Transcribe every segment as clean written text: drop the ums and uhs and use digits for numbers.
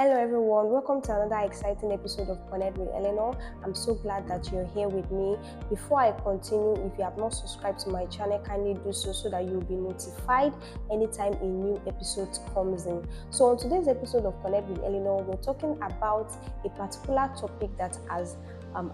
Hello everyone, welcome to another exciting episode of Connect with Eleanor. I'm so glad that you're here with me. Before I continue, if you have not subscribed to my channel, kindly do so that you'll be notified anytime a new episode comes in. So on today's episode of Connect with Eleanor, we're talking about a particular topic that has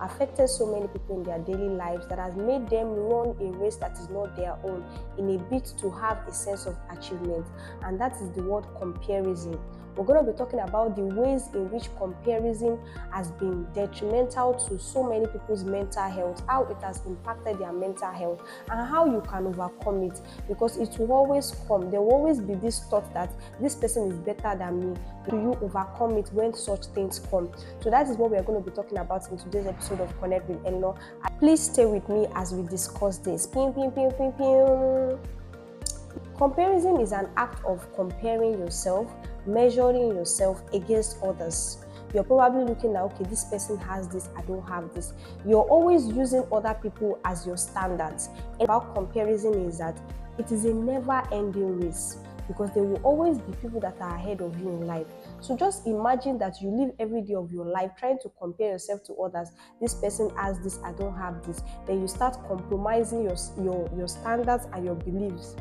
affected so many people in their daily lives, that has made them run a race that is not their own in a bid to have a sense of achievement, and that is the word comparison. We're going to be talking about the ways in which comparison has been detrimental to so many people's mental health, how it has impacted their mental health, and how you can overcome it, because it will always come. There will always be this thought that this person is better than me. Do you overcome it when such things come? So that is what we are going to be talking about in today's episode of Connect with Eleanor. Please stay with me as we discuss this. Comparison is an act of comparing yourself, measuring yourself against others. You're probably looking at, okay, this person has this, I don't have this. You're always using other people as your standards. And about comparison is that it is a never-ending race, because there will always be people that are ahead of you in life. So just imagine that you live every day of your life trying to compare yourself to others. This person has this, I don't have this. Then you start compromising your standards and your beliefs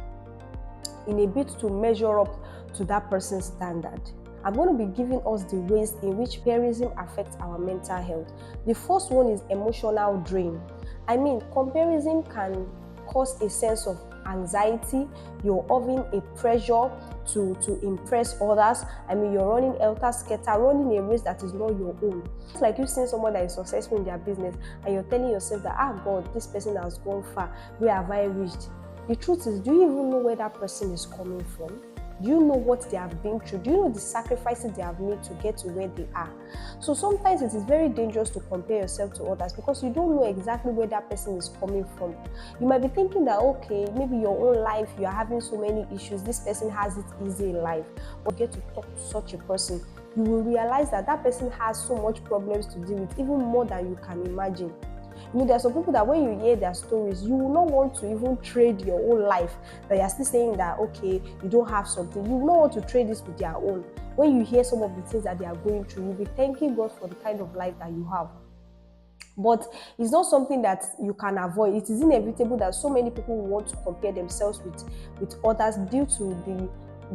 in a bid to measure up to that person's standard. I'm going to be giving us the ways in which comparison affects our mental health. The first one is emotional drain. Comparison can cause a sense of anxiety. You're having a pressure to impress others. You're running helter-skelter, running a race that is not your own. It's like you've seen someone that is successful in their business and you're telling yourself that, God, this person has gone far. Where have I reached? The truth is, do you even know where that person is coming from? Do you know what they have been through? Do you know the sacrifices they have made to get to where they are? So sometimes it is very dangerous to compare yourself to others, because you don't know exactly where that person is coming from. You might be thinking that, okay, maybe your own life, you are having so many issues, this person has it easy in life. But you get to talk to such a person, you will realize that that person has so much problems to deal with, even more than you can imagine. There are some people that when you hear their stories, you will not want to even trade your own life, that you're still saying that, okay, you don't have something. You will not want to trade this with their own. When you hear some of the things that they are going through, you'll be thanking God for the kind of life that you have. But it's not something that you can avoid. It is inevitable that so many people want to compare themselves with others due to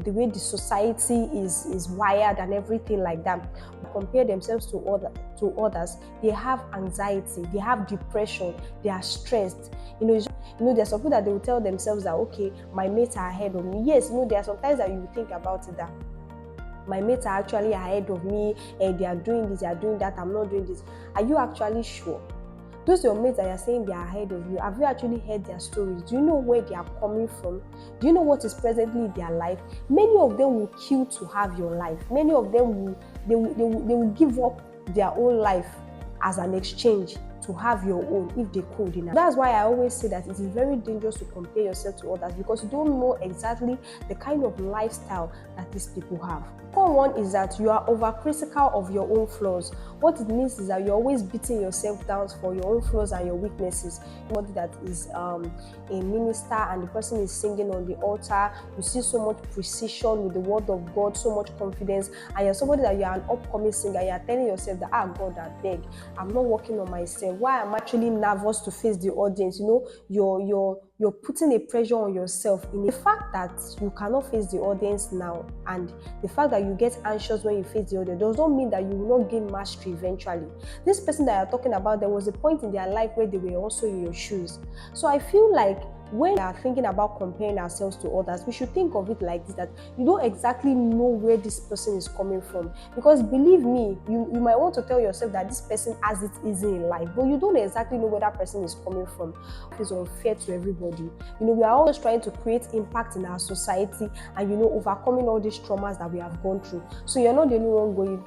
the way the society is wired and everything like that. Compare themselves to others, they have anxiety, they have depression, they are stressed. There's some people that they will tell themselves that, okay, my mates are ahead of me. Yes, there are sometimes that you think about it, that my mates are actually ahead of me, and they are doing this, they are doing that, I'm not doing this. Are you actually sure? Those your mates that you're saying they are ahead of you, have you actually heard their stories? Do you know where they are coming from? Do you know what is presently in their life? Many of them will kill to have your life. Many of them will give up their own life as an exchange to have your own, if they could. That's why I always say that it is very dangerous to compare yourself to others, because you don't know exactly the kind of lifestyle that these people have. Second one is that you are overcritical of your own flaws. What it means is that you're always beating yourself down for your own flaws and your weaknesses. Somebody that is a minister and the person is singing on the altar, you see so much precision with the word of God, so much confidence, and you're somebody that you're an upcoming singer, you're telling yourself that, God, I beg, I'm not working on myself. Why I'm actually nervous to face the audience? You're putting a pressure on yourself. In the fact that you cannot face the audience now, and the fact that you get anxious when you face the audience, does not mean that you will not gain mastery eventually. This person that you're talking about, there was a point in their life where they were also in your shoes. So I feel like when we are thinking about comparing ourselves to others, we should think of it like this, that you don't exactly know where this person is coming from. Because believe me, you might want to tell yourself that this person has it easy in life, but you don't exactly know where that person is coming from. It's unfair to everybody. We are always trying to create impact in our society and, overcoming all these traumas that we have gone through. So you're not the only one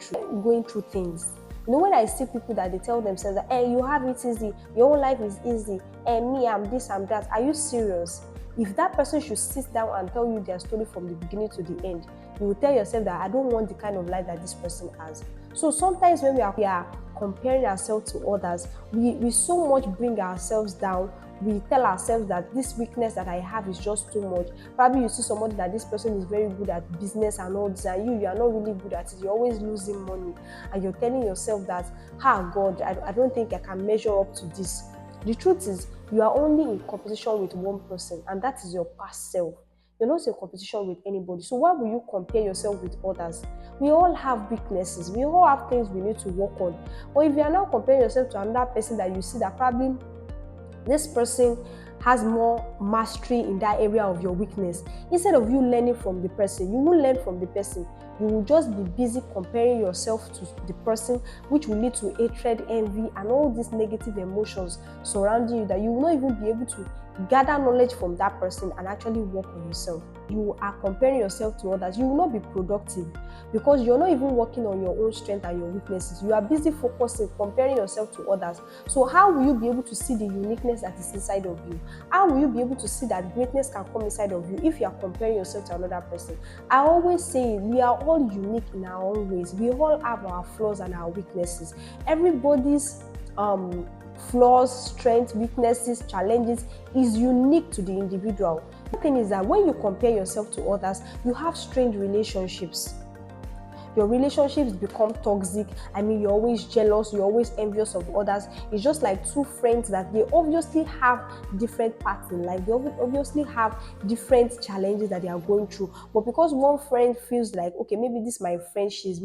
going through things. When I see people that they tell themselves that, hey, you have it easy, your own life is easy, and me, I'm this, I'm that. Are you serious? If that person should sit down and tell you their story from the beginning to the end, you will tell yourself that I don't want the kind of life that this person has. So sometimes when we are comparing ourselves to others, we so much bring ourselves down, we tell ourselves that this weakness that I have is just too much. Probably you see somebody that this person is very good at business and all this, and you are not really good at it. You're always losing money, and you're telling yourself that, God, I don't think I can measure up to this. The truth is, you are only in competition with one person, and that is your past self. You're not in competition with anybody. So why will you compare yourself with others? We all have weaknesses. We all have things we need to work on. But if you are now comparing yourself to another person that you see that probably this person has more mastery in that area of your weakness, instead of you learning from the person, you won't learn from the person. You will just be busy comparing yourself to the person, which will lead to hatred, envy, and all these negative emotions surrounding you that you will not even be able to gather knowledge from that person and actually work on yourself. You are comparing yourself to others. You will not be productive because you're not even working on your own strength and your weaknesses. You are busy focusing, comparing yourself to others. So how will you be able to see the uniqueness that is inside of you? How will you be able to see that greatness can come inside of you if you are comparing yourself to another person? I always say we are all unique in our own ways. We all have our flaws and our weaknesses. Everybody's flaws, strengths, weaknesses, challenges is unique to the individual. The thing is that when you compare yourself to others, you have strained relationships. Your relationships become toxic. You're always jealous, you're always envious of others. It's just like two friends that they obviously have different paths in life. They obviously have different challenges that they are going through. But because one friend feels like, okay, maybe this my friend, she's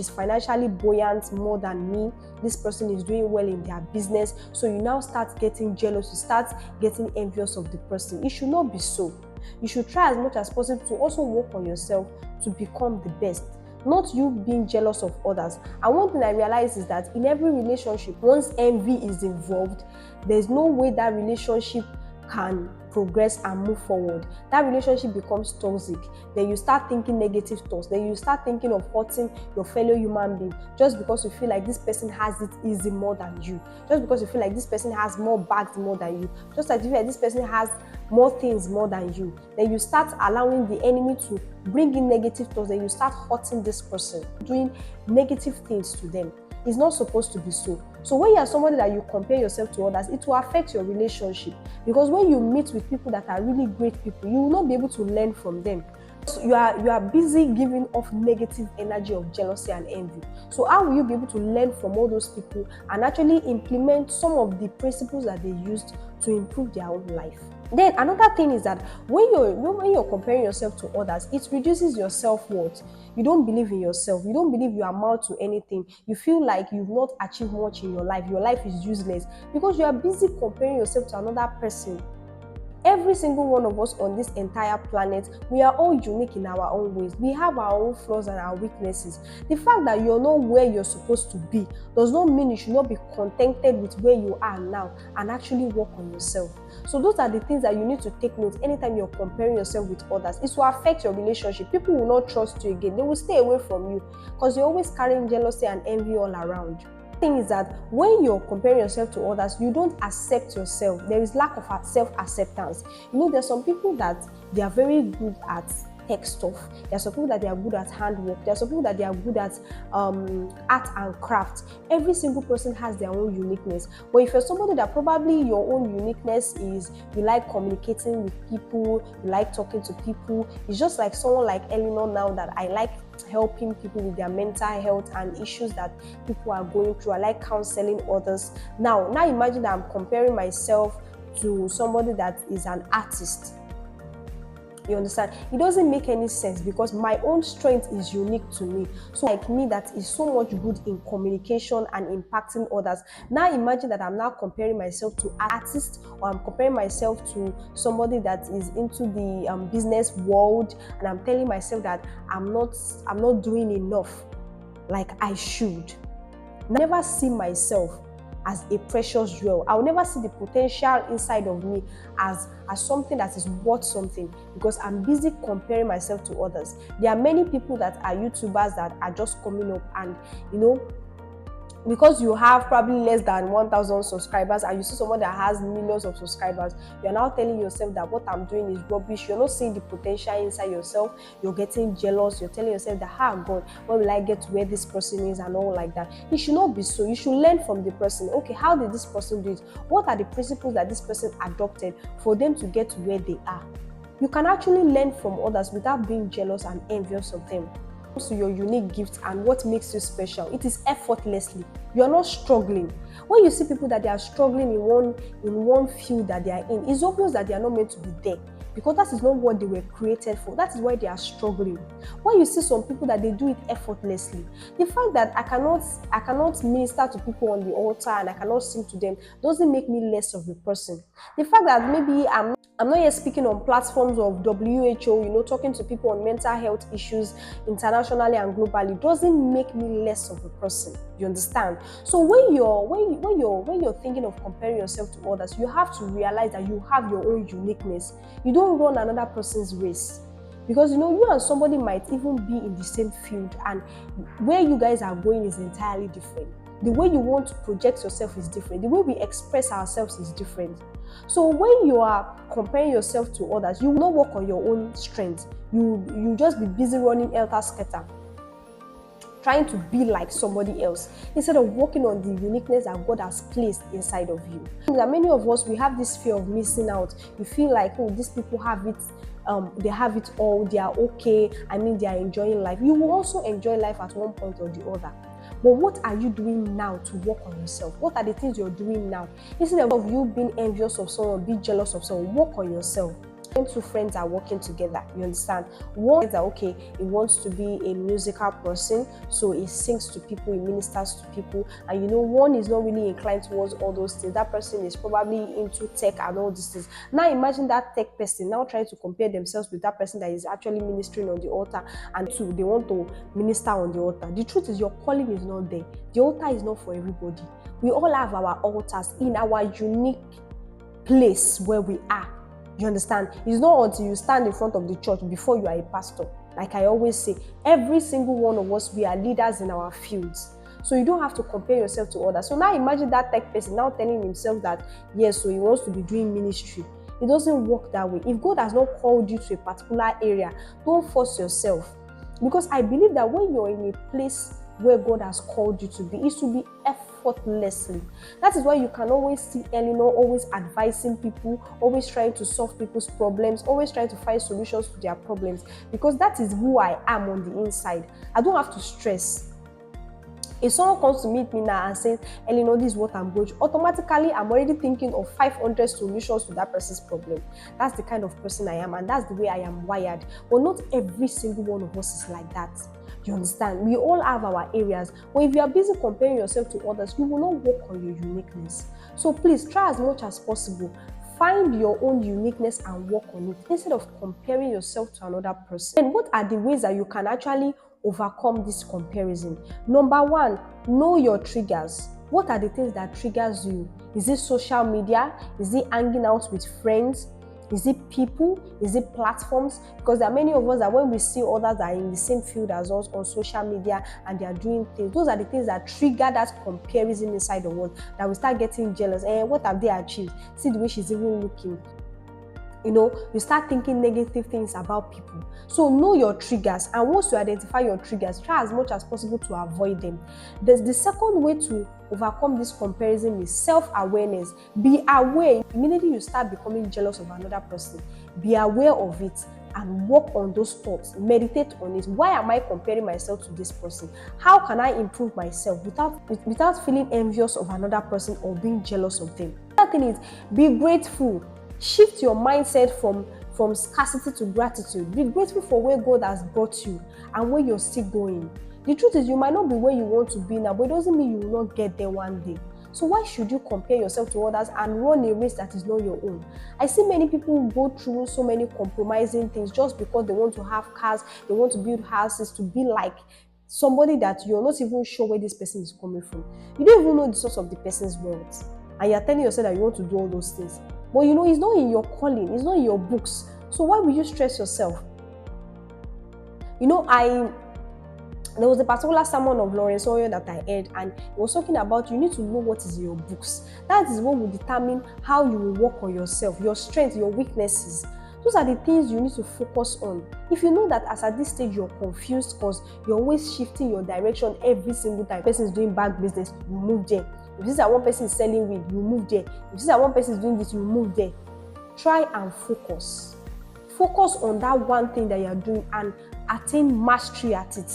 financially buoyant more than me. This person is doing well in their business. So you now start getting jealous, you start getting envious of the person. It should not be so. You should try as much as possible to also work on yourself to become the best, not you being jealous of others. And one thing I realize is that in every relationship, once envy is involved, there's no way that relationship can progress and move forward. That relationship becomes toxic. Then you start thinking negative thoughts. Then you start thinking of hurting your fellow human being just because you feel like this person has it easy more than you. Just because you feel like this person has more bags more than you. Just like you feel like this person has more things more than you. Then you start allowing the enemy to bring in negative thoughts. Then you start hurting this person, doing negative things to them. It's not supposed to be so. So when you are somebody that you compare yourself to others, it will affect your relationship. Because when you meet with people that are really great people, you will not be able to learn from them. So you are busy giving off negative energy of jealousy and envy. So how will you be able to learn from all those people and actually implement some of the principles that they used to improve their own life? Then another thing is that when you're comparing yourself to others, it reduces your self-worth. You don't believe in yourself. You don't believe you amount to anything. You feel like you've not achieved much in your life. Your life is useless because you are busy comparing yourself to another person. Every single one of us on this entire planet, we are all unique in our own ways. We have our own flaws and our weaknesses. The fact that you're not where you're supposed to be does not mean you should not be contented with where you are now and actually work on yourself. So those are the things that you need to take note anytime you're comparing yourself with others. It will affect your relationship. People will not trust you again. They will stay away from you because you're always carrying jealousy and envy all around you. Thing is that when you're comparing yourself to others, you don't accept yourself. There is lack of self-acceptance. There's some people that they are very good at tech stuff. There are some people that they are good at handwork. There are some people that they are good at art and craft. Every single person has their own uniqueness. But if you're somebody that probably your own uniqueness is you like communicating with people, you like talking to people, it's just like someone like Eleanor now that I like helping people with their mental health and issues that people are going through. I like counseling others. Now imagine that I'm comparing myself to somebody that is an artist. You understand? It doesn't make any sense because my own strength is unique to me. So like me that is so much good in communication and impacting others. Now imagine that I'm now comparing myself to artists, or I'm comparing myself to somebody that is into the business world, and I'm telling myself that I'm not doing enough like I should. Never see myself as a precious jewel. I will never see the potential inside of me as something that is worth something because I'm busy comparing myself to others. There are many people that are YouTubers that are just coming up and because you have probably less than 1,000 subscribers and you see someone that has millions of subscribers, you're now telling yourself that what I'm doing is rubbish. You're not seeing the potential inside yourself. You're getting jealous. You're telling yourself that, God, when will I get to where this person is and all like that. It should not be so. You should learn from the person. Okay, how did this person do it? What are the principles that this person adopted for them to get to where they are? You can actually learn from others without being jealous and envious of them. To your unique gift and what makes you special, it is effortlessly. You're not struggling. When you see people that they are struggling in one field that they are in, it's obvious that they are not meant to be there, because that is not what they were created for. That is why they are struggling. When you see some people that they do it effortlessly, the fact that I cannot minister to people on the altar and I cannot sing to them doesn't make me less of a person. The fact that maybe I'm not yet speaking on platforms of WHO, talking to people on mental health issues internationally and globally doesn't make me less of a person. You understand? So when you're thinking of comparing yourself to others, you have to realize that you have your own uniqueness. You don't run another person's race. Because you and somebody might even be in the same field, and where you guys are going is entirely different. The way you want to project yourself is different. The way we express ourselves is different. So when you are comparing yourself to others, you will not work on your own strength. You just be busy running helter-skelter, trying to be like somebody else instead of working on the uniqueness that God has placed inside of you. That many of us, we have this fear of missing out. You feel like, these people have it. They have it all. They are okay. They are enjoying life. You will also enjoy life at one point or the other. But what are you doing now to work on yourself? What are the things you're doing now? Instead of you being envious of someone, be jealous of someone, work on yourself. When two friends are working together, you understand? One is that, okay, he wants to be a musical person, so he sings to people, he ministers to people, and one is not really inclined towards all those things. That person is probably into tech and all these things. Now imagine that tech person now trying to compare themselves with that person that is actually ministering on the altar, and they want to minister on the altar. The truth is, your calling is not there. The altar is not for everybody. We all have our altars in our unique place where we are. You understand? It's not until you stand in front of the church before you are a pastor. Like I always say, every single one of us, we are leaders in our fields. So you don't have to compare yourself to others. So now imagine that tech person now telling himself that, yes, so he wants to be doing ministry. It doesn't work that way. If God has not called you to a particular area, don't force yourself. Because I believe that when you're in a place where God has called you to be, it should be effortlessly. That is why you can always see Eleanor always advising people, always trying to solve people's problems, always trying to find solutions to their problems, because that is who I am on the inside. I don't have to stress. If someone comes to meet me now and says, Eleanor, this is what I'm going through, automatically I'm already thinking of 500 solutions to that person's problem. That's the kind of person I am, and that's the way I am wired. But not every single one of us is like that. You understand? We all have our areas. But if you are busy comparing yourself to others, you will not work on your uniqueness. So please try as much as possible. Find your own uniqueness and work on it instead of comparing yourself to another person. And what are the ways that you can actually overcome this comparison? Number one, know your triggers. What are the things that triggers you? Is it social media? Is it hanging out with friends? Is it people? Is it platforms? Because there are many of us that when we see others that are in the same field as us on social media and they are doing things, those are the things that trigger that comparison inside the world, that we start getting jealous. What have they achieved? See the way she's even looking. You start thinking negative things about people. So know your triggers, and once you identify your triggers, try as much as possible to avoid them. The second way to overcome this comparison is self-awareness. Be aware. Immediately you start becoming jealous of another person, be aware of it and work on those thoughts. Meditate on it. Why am I comparing myself to this person? How can I improve myself without feeling envious of another person or being jealous of them? Another thing is, be grateful. Shift your mindset from scarcity to gratitude. Be grateful for where God has brought you and where you're still going. The truth is, you might not be where you want to be now, but it doesn't mean you will not get there one day. So why should you compare yourself to others and run a race that is not your own? I see many people go through so many compromising things just because they want to have cars, they want to build houses, to be like somebody that you're not even sure where this person is coming from. You don't even know the source of the person's wealth, and you're telling yourself that you want to do all those things. But it's not in your calling, it's not in your books. So why will you stress yourself? There was a particular sermon of Lawrence Oyor that I heard, and he was talking about you need to know what is in your books. That is what will determine how you will work on yourself, your strengths, your weaknesses. Those are the things you need to focus on. If you know that as at this stage you're confused because you're always shifting your direction every single time, person is doing bank business, you move there. If this is one person is selling weed, you move there. If this is one person is doing this, you move there. Try and focus. Focus on that one thing that you're doing and attain mastery at it.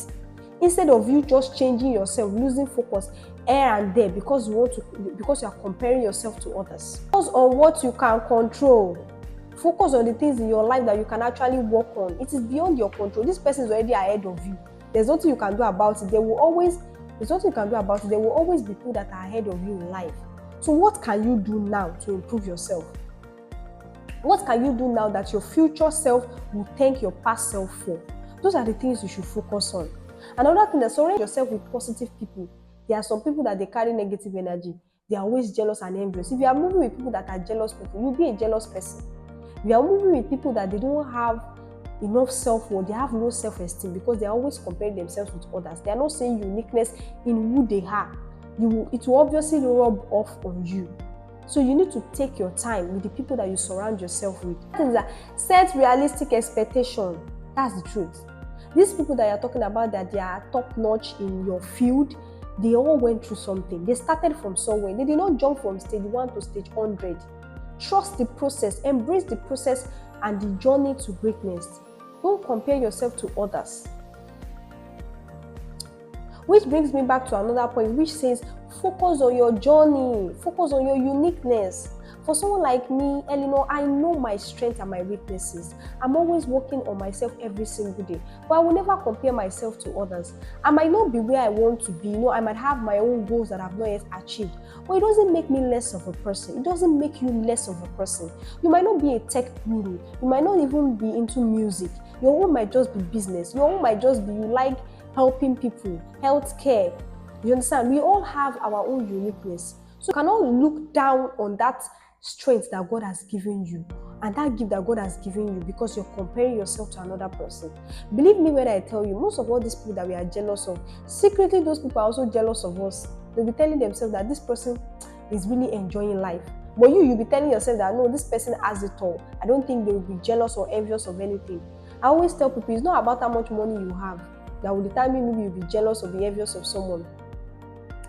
Instead of you just changing yourself, losing focus here and there because you are comparing yourself to others. Focus on what you can control. Focus on the things in your life that you can actually work on. It is beyond your control. This person is already ahead of you. There's nothing you can do about it. There's nothing you can do about it. There will always be people that are ahead of you in life. So what can you do now to improve yourself? What can you do now that your future self will thank your past self for? Those are the things you should focus on. Another thing, that surround yourself with positive people. There are some people that they carry negative energy. They are always jealous and envious. If you are moving with people that are jealous people, you'll be a jealous person. If you are moving with people that they don't have enough self-worth, they have no self-esteem because they are always comparing themselves with others. They are not seeing uniqueness in who they are. It will obviously rub off on you. So you need to take your time with the people that you surround yourself with. That is that set realistic expectation. That's the truth. These people that you're talking about that they are top-notch in your field, they all went through something. They started from somewhere. They did not jump from stage 1 to stage 100. Trust the process. Embrace the process and the journey to greatness. Don't compare yourself to others. Which brings me back to another point which says focus on your journey, focus on your uniqueness. For someone like me, Eleanor, I know my strengths and my weaknesses. I'm always working on myself every single day, but I will never compare myself to others. I might not be where I want to be, I might have my own goals that I've not yet achieved, but it doesn't make me less of a person. It doesn't make you less of a person. You might not be a tech guru, you might not even be into music. Your own might just be business. Your own might just be you like helping people, healthcare. You understand? We all have our own uniqueness. So you cannot look down on that strength that God has given you and that gift that God has given you because you're comparing yourself to another person. Believe me when I tell you, most of all these people that we are jealous of, secretly those people are also jealous of us. They'll be telling themselves that this person is really enjoying life. But you'll be telling yourself that no, this person has it all. I don't think they will be jealous or envious of anything. I always tell people it's not about how much money you have that will determine maybe you'll be jealous or be envious of someone.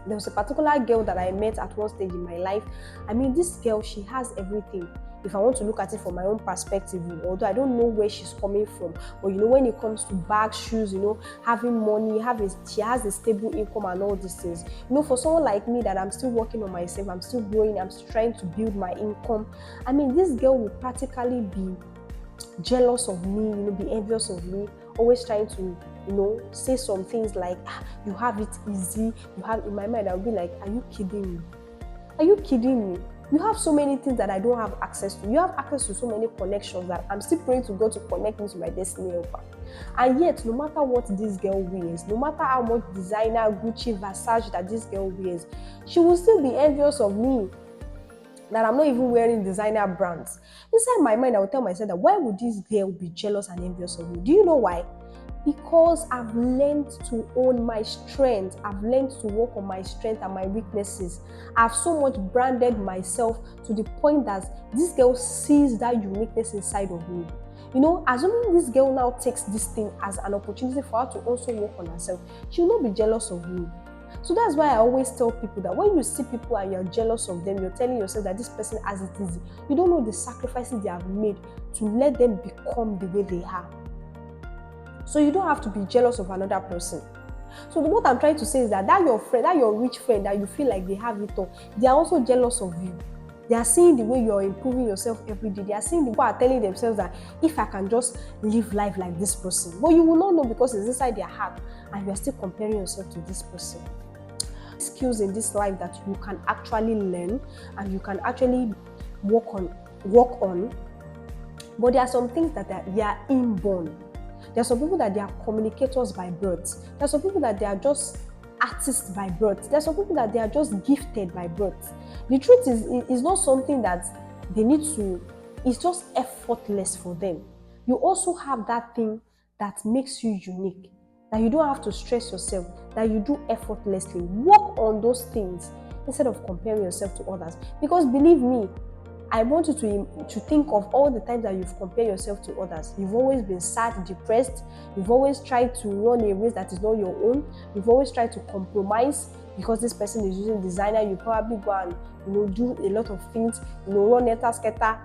There was a particular girl that I met at one stage in my life. I mean, this girl, she has everything. If I want to look at it from my own perspective, although I don't know where she's coming from, but when it comes to bags, shoes, having money, she has a stable income and all these things. For someone like me that I'm still working on myself, I'm still growing, I'm still trying to build my income. I mean, this girl will practically be jealous of me, be envious of me, always trying to say some things like, you have it easy. In my mind, I'll be like, are you kidding me? Are you kidding me? You have so many things that I don't have access to. You have access to so many connections that I'm still praying to God to connect me to my destiny helper. And yet, no matter what this girl wears, no matter how much designer, Gucci, Versace that this girl wears, she will still be envious of me that I'm not even wearing designer brands. Inside my mind, I will tell myself that why would this girl be jealous and envious of me? Do you know why? Because I've learned to own my strength. I've learned to work on my strength and my weaknesses. I've so much branded myself to the point that this girl sees that uniqueness inside of me. Assuming this girl now takes this thing as an opportunity for her to also work on herself, she will not be jealous of me. So that's why I always tell people that when you see people and you're jealous of them, you're telling yourself that this person has it easy. You don't know the sacrifices they have made to let them become the way they are. So you don't have to be jealous of another person. So what I'm trying to say is that your friend, that your rich friend that you feel like they have it all, they are also jealous of you. They are seeing the way you're improving yourself every day. They are seeing the people are telling themselves that if I can just live life like this person. But you will not know because it's inside their heart and you are still comparing yourself to this person. Skills in this life that you can actually learn and you can actually work on. But there are some things that they are inborn. There are some people that they are communicators by birth. There are some people that they are just artists by birth. There are some people that they are just gifted by birth. The truth is, it's not something that they need to, it's just effortless for them. You also have that thing that makes you unique. that you don't have to stress yourself, that you do effortlessly. Work on those things instead of comparing yourself to others. Because believe me, I want you to think of all the times that you've compared yourself to others. You've always been sad, depressed. You've always tried to run a race that is not your own. You've always tried to compromise because this person is using designer. You probably go and do a lot of things, run skater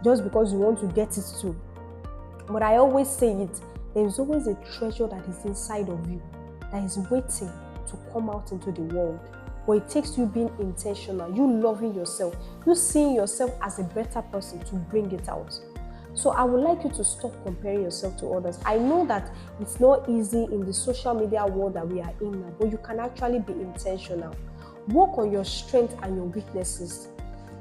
just because you want to get it too. But I always say it, there is always a treasure that is inside of you that is waiting to come out into the world. But it takes you being intentional, you loving yourself, you seeing yourself as a better person to bring it out. So I would like you to stop comparing yourself to others. I know that it's not easy in the social media world that we are in now, but you can actually be intentional. Work on your strengths and your weaknesses.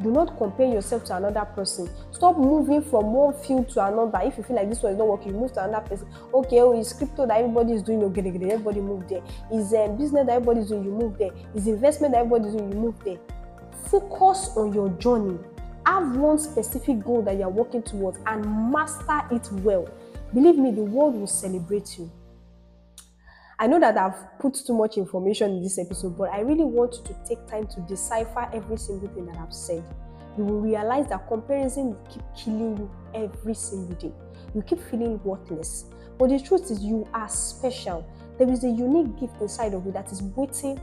Do not compare yourself to another person. Stop moving from one field to another. If you feel like this one is not working, you move to another person. Okay, it's crypto that everybody is doing, everybody move there. It's business that everybody is doing, you move there. It's investment that everybody is doing, you move there. Focus on your journey. Have one specific goal that you are working towards and master it well. Believe me, the world will celebrate you. I know that I've put too much information in this episode, but I really want you to take time to decipher every single thing that I've said. You will realize that comparison will keep killing you every single day. You keep feeling worthless. But the truth is you are special. There is a unique gift inside of you that is waiting,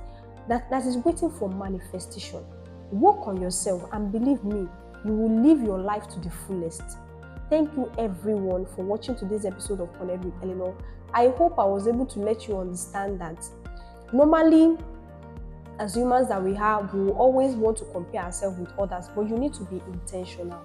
that is waiting for manifestation. Work on yourself and believe me, you will live your life to the fullest. Thank you everyone for watching today's episode of Connect with Eleanor. I hope I was able to let you understand that normally, as humans that we will always want to compare ourselves with others, but you need to be intentional.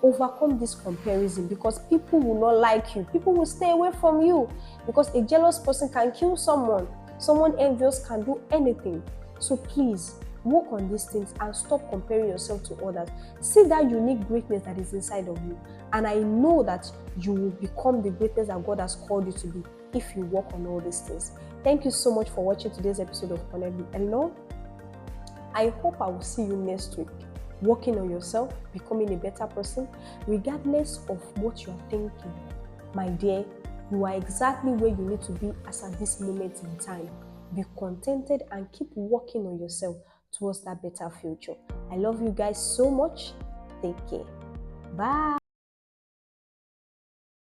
Overcome this comparison because people will not like you. People will stay away from you because a jealous person can kill someone. Someone envious can do anything. So please, work on these things and stop comparing yourself to others. See that unique greatness that is inside of you. And I know that you will become the greatness that God has called you to be if you work on all these things. Thank you so much for watching today's episode of Connect with Eleanor. I hope I will see you next week. Working on yourself, becoming a better person, regardless of what you are thinking. My dear, you are exactly where you need to be as at this moment in time. Be contented and keep working on yourself towards that better future. I love you guys so much. Take care. Bye.